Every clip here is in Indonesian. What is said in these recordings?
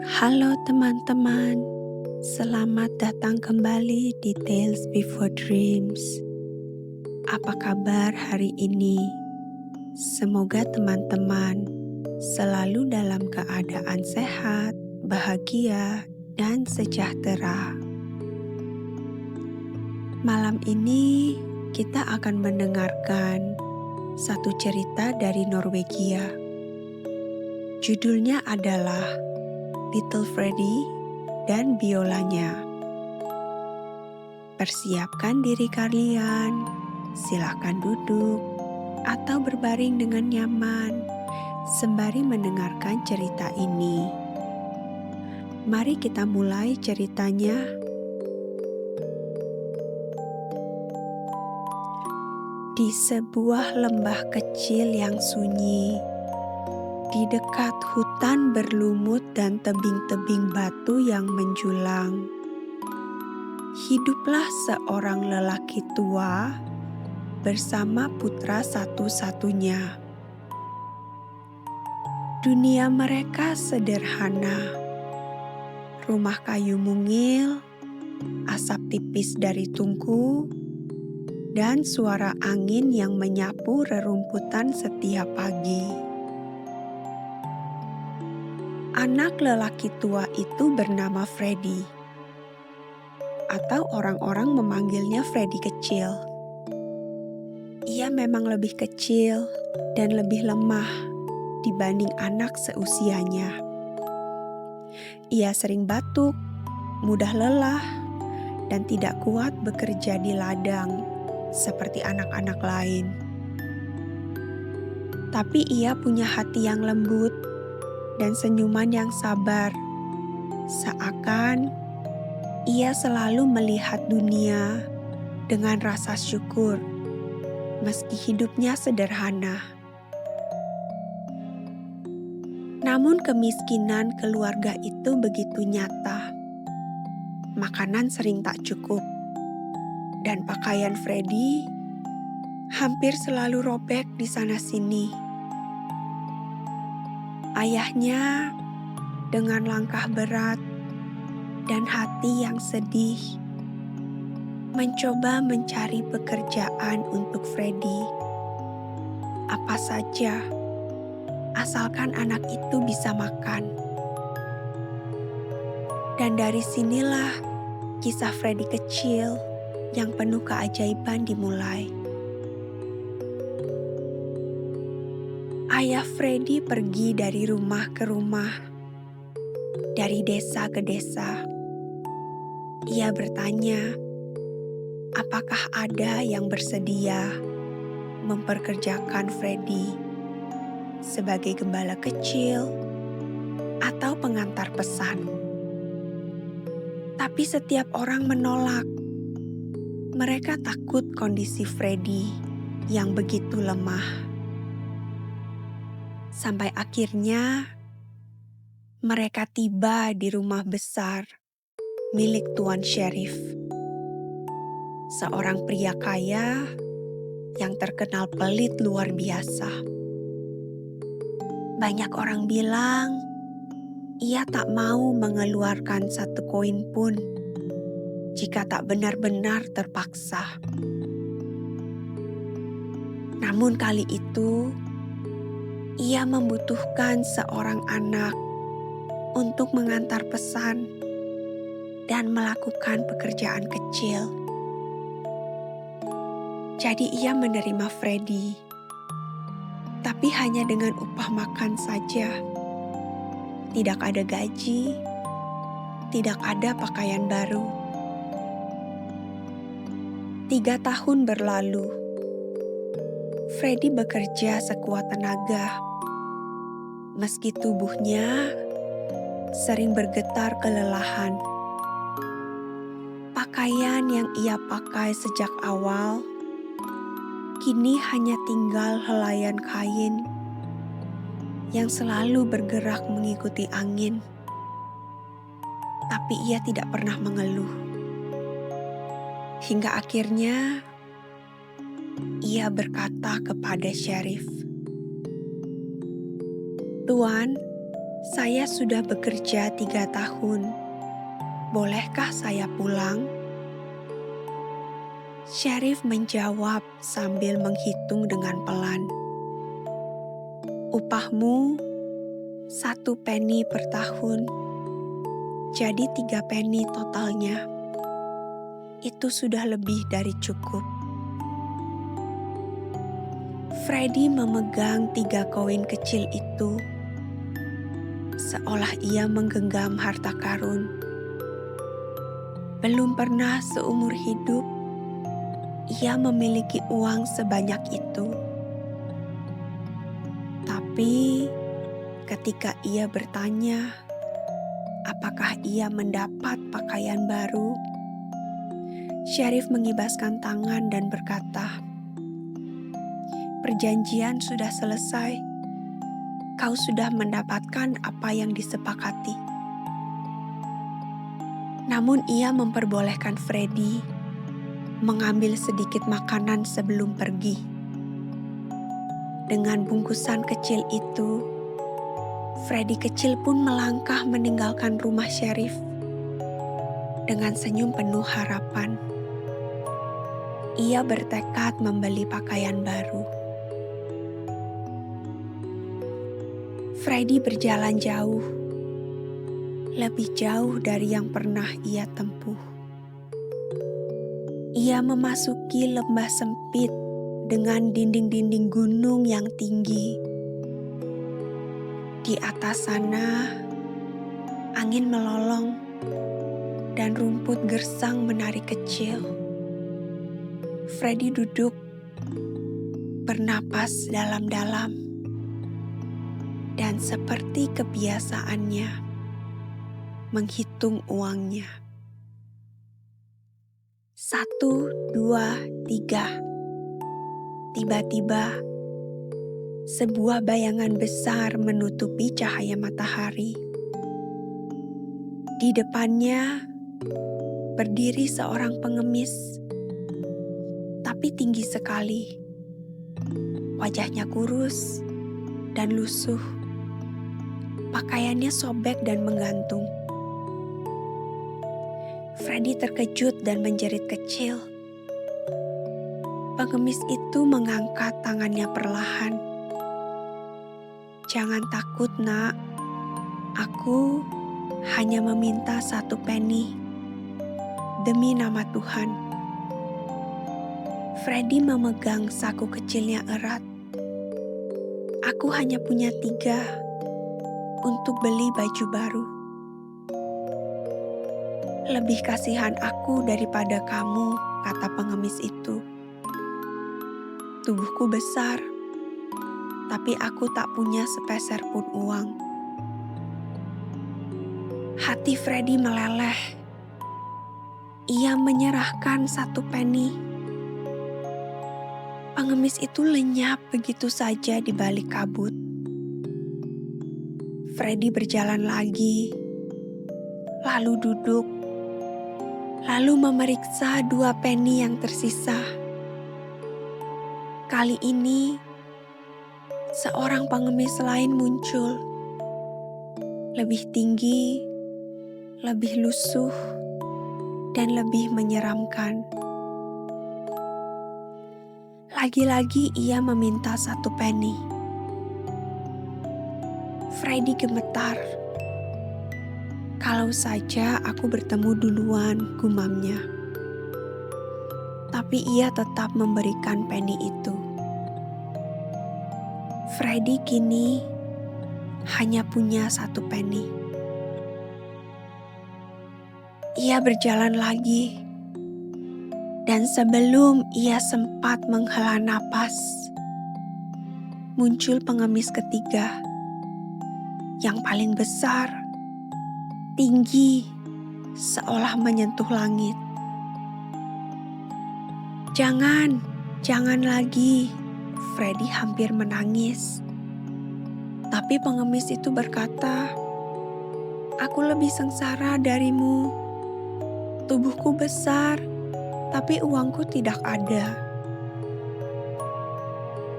Halo teman-teman, selamat datang kembali di Tales Before Dreams. Apa kabar hari ini? Semoga teman-teman selalu dalam keadaan sehat, bahagia, dan sejahtera. Malam ini kita akan mendengarkan satu cerita dari Norwegia. Judulnya adalah Little Freddy dan biolanya. Persiapkan diri kalian, silakan duduk atau berbaring dengan nyaman sembari mendengarkan cerita ini. Mari kita mulai ceritanya. Di sebuah lembah kecil yang sunyi, di dekat hutan berlumut dan tebing-tebing batu yang menjulang, hiduplah seorang lelaki tua bersama putra satu-satunya. Dunia mereka sederhana. Rumah kayu mungil, asap tipis dari tungku, dan suara angin yang menyapu rerumputan setiap pagi. Anak lelaki tua itu bernama Freddy, atau orang-orang memanggilnya Freddy kecil. Ia memang lebih kecil dan lebih lemah dibanding anak seusianya. Ia sering batuk, mudah lelah, dan tidak kuat bekerja di ladang seperti anak-anak lain. Tapi ia punya hati yang lembut dan senyuman yang sabar, seakan ia selalu melihat dunia dengan rasa syukur, meski hidupnya sederhana. Namun kemiskinan keluarga itu begitu nyata. Makanan sering tak cukup, dan pakaian Freddy hampir selalu robek di sana-sini. Ayahnya dengan langkah berat dan hati yang sedih mencoba mencari pekerjaan untuk Freddy. Apa saja, asalkan anak itu bisa makan. Dan dari sinilah kisah Freddy kecil yang penuh keajaiban dimulai. Ayah Freddy pergi dari rumah ke rumah, dari desa ke desa. Ia bertanya, apakah ada yang bersedia memperkerjakan Freddy sebagai gembala kecil atau pengantar pesan. Tapi setiap orang menolak. Mereka takut kondisi Freddy yang begitu lemah. Sampai akhirnya mereka tiba di rumah besar milik Tuan Sheriff, seorang pria kaya yang terkenal pelit luar biasa. Banyak orang bilang ia tak mau mengeluarkan satu koin pun jika tak benar-benar terpaksa. Namun kali itu, ia membutuhkan seorang anak untuk mengantar pesan dan melakukan pekerjaan kecil. Jadi ia menerima Freddy, tapi hanya dengan upah makan saja. Tidak ada gaji, tidak ada pakaian baru. 3 tahun berlalu. Freddy bekerja sekuat tenaga, meski tubuhnya sering bergetar kelelahan. Pakaian yang ia pakai sejak awal kini hanya tinggal helaian kain yang selalu bergerak mengikuti angin. Tapi ia tidak pernah mengeluh. Hingga akhirnya ia berkata kepada Sheriff, "Tuan, Saya sudah bekerja 3 tahun. Bolehkah saya pulang? Syarif menjawab sambil menghitung dengan pelan. Upahmu 1 penny per tahun, jadi 3 penny totalnya. Itu sudah lebih dari cukup. Freddy memegang 3 koin kecil itu, seolah ia menggenggam harta karun. Belum pernah seumur hidup ia memiliki uang sebanyak itu. Tapi ketika ia bertanya apakah ia mendapat pakaian baru, Syarif mengibaskan tangan dan berkata, "Perjanjian sudah selesai. Kau sudah mendapatkan apa yang disepakati." Namun ia memperbolehkan Freddy mengambil sedikit makanan sebelum pergi. Dengan bungkusan kecil itu, Freddy kecil pun melangkah meninggalkan rumah Syarif dengan senyum penuh harapan. Ia bertekad membeli pakaian baru. Freddy berjalan jauh, lebih jauh dari yang pernah ia tempuh. Ia memasuki lembah sempit dengan dinding-dinding gunung yang tinggi. Di atas sana, angin melolong dan rumput gersang menari kecil. Freddy duduk, bernapas dalam-dalam, dan seperti kebiasaannya, menghitung uangnya. 1, 2, 3. Tiba-tiba, sebuah bayangan besar menutupi cahaya matahari. Di depannya berdiri seorang pengemis, tapi tinggi sekali. Wajahnya kurus dan lusuh. Pakaiannya sobek dan menggantung. Freddy terkejut dan menjerit kecil. Pengemis itu mengangkat tangannya perlahan. "Jangan takut, Nak. Aku hanya meminta 1 penny. Demi nama Tuhan." Freddy memegang saku kecilnya erat. "Aku hanya punya 3 untuk beli baju baru. Lebih kasihan aku daripada kamu," kata pengemis itu. "Tubuhku besar, tapi aku tak punya sepeser pun uang." Hati Freddy meleleh. Ia menyerahkan 1 penny. Pengemis itu lenyap begitu saja di balik kabut. Freddy berjalan lagi, lalu duduk, lalu memeriksa 2 penny yang tersisa. Kali ini, seorang pengemis lain muncul. Lebih tinggi, lebih lusuh, dan lebih menyeramkan. Lagi-lagi ia meminta 1 penny. Freddy gemetar. "Kalau saja aku bertemu duluan," gumamnya. Tapi ia tetap memberikan penny itu. Freddy kini hanya punya 1 penny. Ia berjalan lagi, dan sebelum ia sempat menghela napas, muncul pengemis ketiga, yang paling besar, tinggi, seolah menyentuh langit. Jangan lagi," Freddy hampir menangis. Tapi pengemis itu berkata, "Aku lebih sengsara darimu. Tubuhku besar, tapi uangku tidak ada."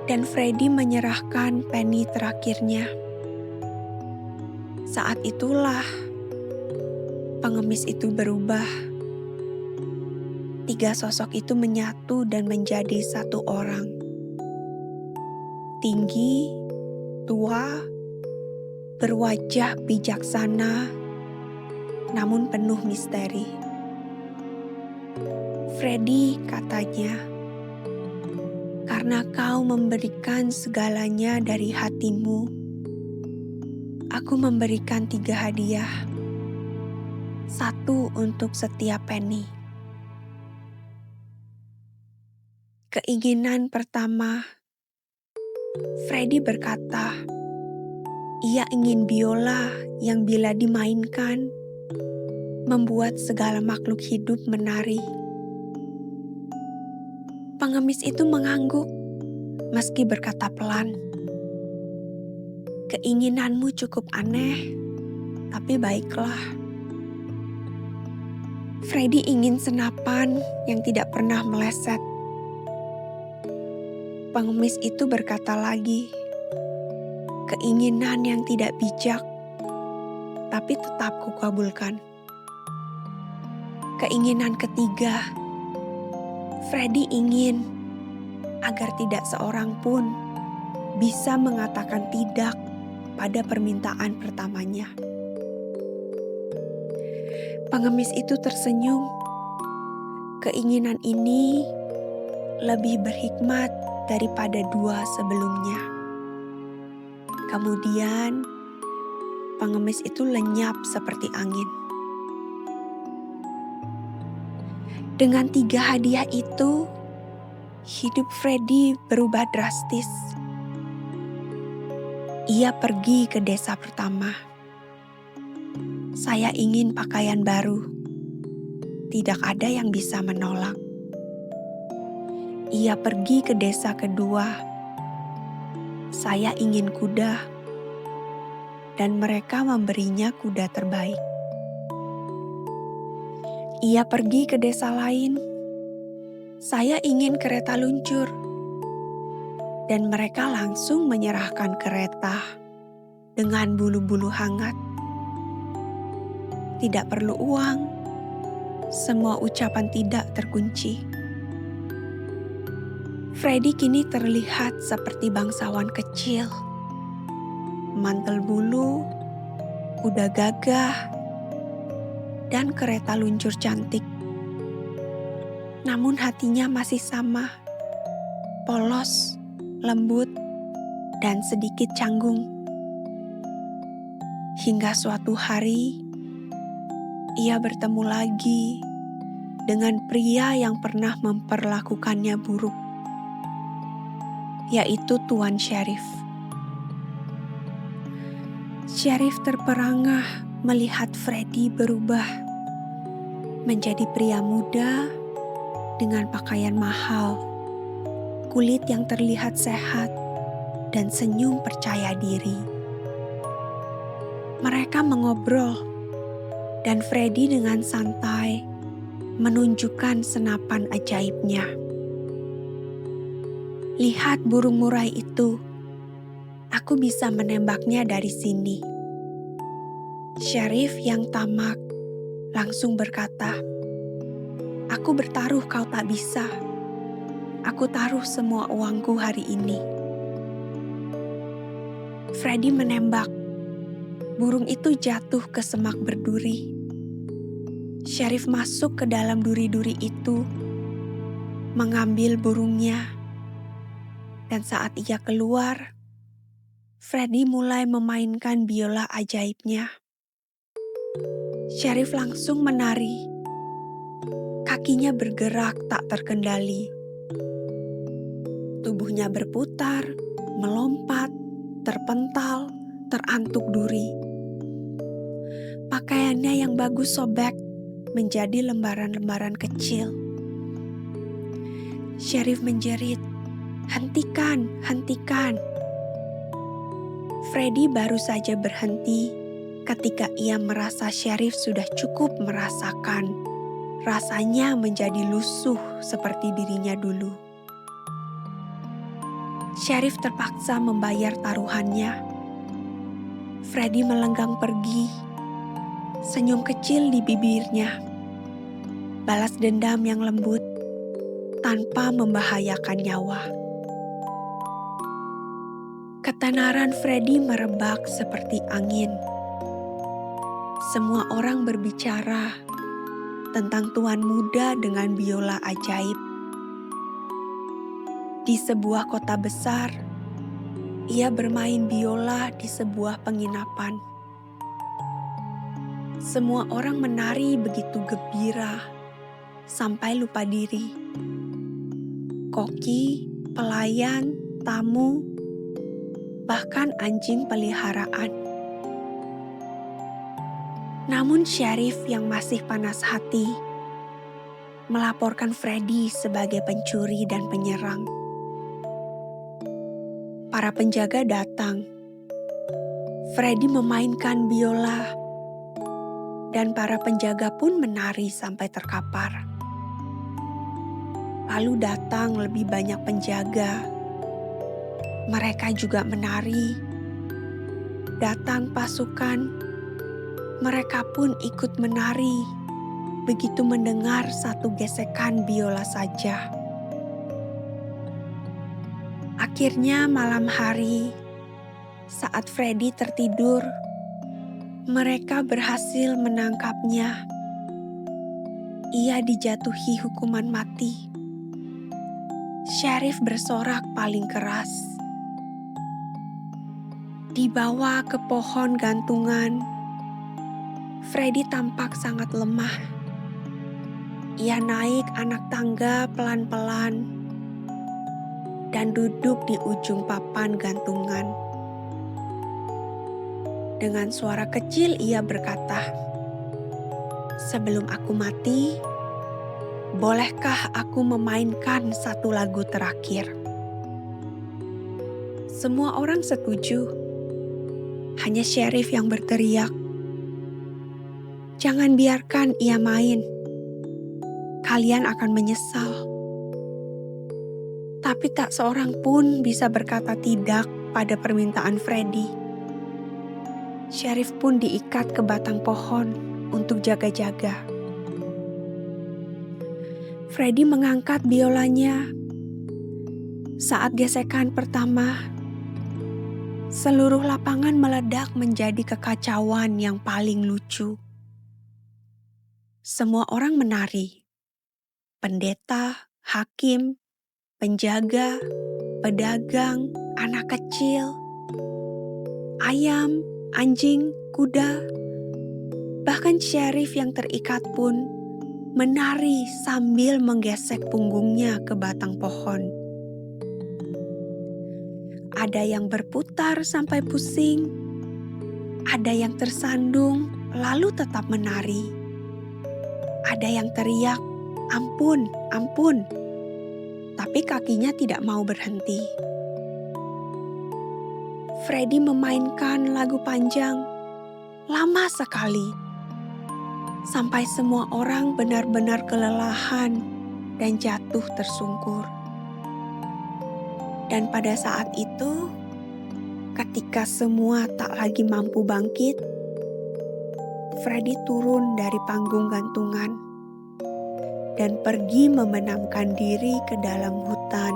Dan Freddy menyerahkan penny terakhirnya. Saat itulah pengemis itu berubah. 3 sosok itu menyatu dan menjadi satu orang. Tinggi, tua, berwajah bijaksana, namun penuh misteri. Freddy, katanya, karena kau memberikan segalanya dari hatimu, aku memberikan 3 hadiah. 1 untuk setiap penny. Keinginan pertama, Freddy berkata, ia ingin biola yang bila dimainkan, membuat segala makhluk hidup menari. Pengemis itu mengangguk, meski berkata pelan. Keinginanmu cukup aneh, tapi baiklah. Freddy ingin senapan yang tidak pernah meleset. Pengemis itu berkata lagi, keinginan yang tidak bijak, tapi tetap kukabulkan. Keinginan ketiga, Freddy ingin agar tidak seorang pun bisa mengatakan tidak pada permintaan pertamanya. Pengemis itu tersenyum. Keinginan ini lebih berhikmat daripada 2 sebelumnya. Kemudian, pengemis itu lenyap seperti angin. Dengan 3 hadiah itu, hidup Freddy berubah drastis. Ia pergi ke desa pertama. Saya ingin pakaian baru. Tidak ada yang bisa menolak. Ia pergi ke desa kedua. Saya ingin kuda. Dan mereka memberinya kuda terbaik. Ia pergi ke desa lain. Saya ingin kereta luncur. Dan mereka langsung menyerahkan kereta dengan bulu-bulu hangat. Tidak perlu uang. Semua ucapan tidak terkunci. Freddy kini terlihat seperti bangsawan kecil. Mantel bulu, kuda gagah, dan kereta luncur cantik. Namun hatinya masih sama, polos, lembut, dan sedikit canggung. Hingga suatu hari, ia bertemu lagi dengan pria yang pernah memperlakukannya buruk, yaitu Tuan Syarif. Syarif terperangah melihat Freddy berubah menjadi pria muda dengan pakaian mahal, kulit yang terlihat sehat, dan senyum percaya diri. Mereka mengobrol, dan Freddy dengan santai menunjukkan senapan ajaibnya. Lihat burung murai itu, aku bisa menembaknya dari sini. Syarif yang tamak langsung berkata, aku bertaruh kau tak bisa. Aku taruh semua uangku hari ini. Freddy menembak. Burung itu jatuh ke semak berduri. Syarif masuk ke dalam duri-duri itu, mengambil burungnya. Dan saat ia keluar, Freddy mulai memainkan biola ajaibnya. Syarif langsung menari. Kakinya bergerak tak terkendali. Tubuhnya berputar, melompat, terpental, terantuk duri. Pakaiannya yang bagus sobek menjadi lembaran-lembaran kecil. Syarif menjerit, hentikan, hentikan. Freddy baru saja berhenti ketika ia merasa Syarif sudah cukup merasakan rasanya menjadi lusuh seperti dirinya dulu. Syarif terpaksa membayar taruhannya. Freddy melenggang pergi, senyum kecil di bibirnya, balas dendam yang lembut tanpa membahayakan nyawa. Ketenaran Freddy merebak seperti angin. Semua orang berbicara tentang tuan muda dengan biola ajaib. Di sebuah kota besar, ia bermain biola di sebuah penginapan. Semua orang menari begitu gembira sampai lupa diri. Koki, pelayan, tamu, bahkan anjing peliharaan. Namun Syarif yang masih panas hati melaporkan Freddy sebagai pencuri dan penyerang. Para penjaga datang. Freddy memainkan biola dan para penjaga pun menari sampai terkapar. Lalu datang lebih banyak penjaga. Mereka juga menari. Datang pasukan. Mereka pun ikut menari. Begitu mendengar satu gesekan biola saja. Akhirnya malam hari, saat Freddy tertidur, mereka berhasil menangkapnya. Ia dijatuhi hukuman mati. Syarif bersorak paling keras. Dibawa ke pohon gantungan, Freddy tampak sangat lemah. Ia naik anak tangga pelan-pelan dan duduk di ujung papan gantungan. Dengan suara kecil ia berkata, "Sebelum aku mati, bolehkah aku memainkan satu lagu terakhir?" Semua orang setuju. Hanya Syarif yang berteriak, "Jangan biarkan ia main. Kalian akan menyesal." Tapi tak seorang pun bisa berkata tidak pada permintaan Freddy. Syarif pun diikat ke batang pohon untuk jaga-jaga. Freddy mengangkat biolanya. Saat gesekan pertama, seluruh lapangan meledak menjadi kekacauan yang paling lucu. Semua orang menari. Pendeta, hakim, penjaga, pedagang, anak kecil, ayam, anjing, kuda, bahkan Syarif yang terikat pun menari sambil menggesek punggungnya ke batang pohon. Ada yang berputar sampai pusing, ada yang tersandung lalu tetap menari. Ada yang teriak, "Ampun, ampun," tapi kakinya tidak mau berhenti. Freddy memainkan lagu panjang, lama sekali, sampai semua orang benar-benar kelelahan dan jatuh tersungkur. Dan pada saat itu, ketika semua tak lagi mampu bangkit, Freddy turun dari panggung gantungan dan pergi membenamkan diri ke dalam hutan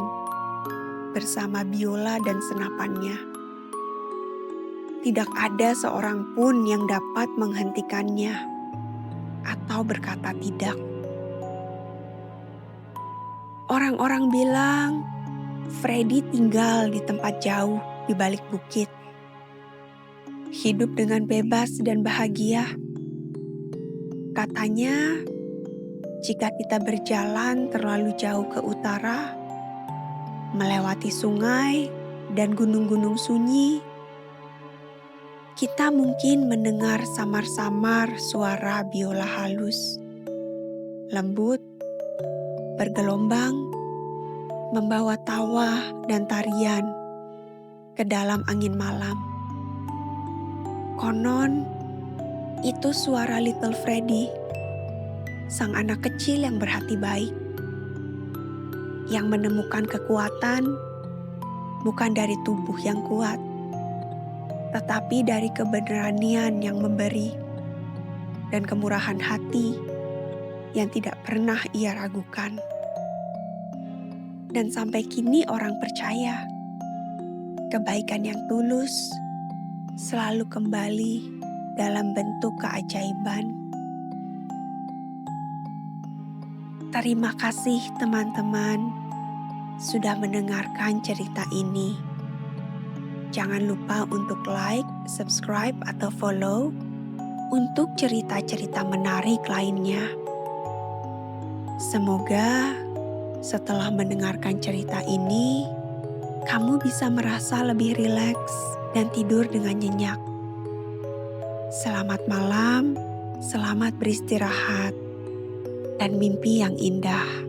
bersama biola dan senapannya. Tidak ada seorang pun yang dapat menghentikannya atau berkata tidak. Orang-orang bilang Freddy tinggal di tempat jauh di balik bukit, hidup dengan bebas dan bahagia. Katanya, jika kita berjalan terlalu jauh ke utara, melewati sungai dan gunung-gunung sunyi, kita mungkin mendengar samar-samar suara biola halus, lembut, bergelombang, membawa tawa dan tarian ke dalam angin malam. Konon, itu suara Little Freddy, sang anak kecil yang berhati baik, yang menemukan kekuatan bukan dari tubuh yang kuat, tetapi dari keberanian yang memberi dan kemurahan hati yang tidak pernah ia ragukan. Dan sampai kini orang percaya kebaikan yang tulus selalu kembali dalam bentuk keajaiban. Terima kasih teman-teman sudah mendengarkan cerita ini. Jangan lupa untuk like, subscribe, atau follow untuk cerita-cerita menarik lainnya. Semoga setelah mendengarkan cerita ini, kamu bisa merasa lebih rileks dan tidur dengan nyenyak. Selamat malam, selamat beristirahat, dan mimpi yang indah.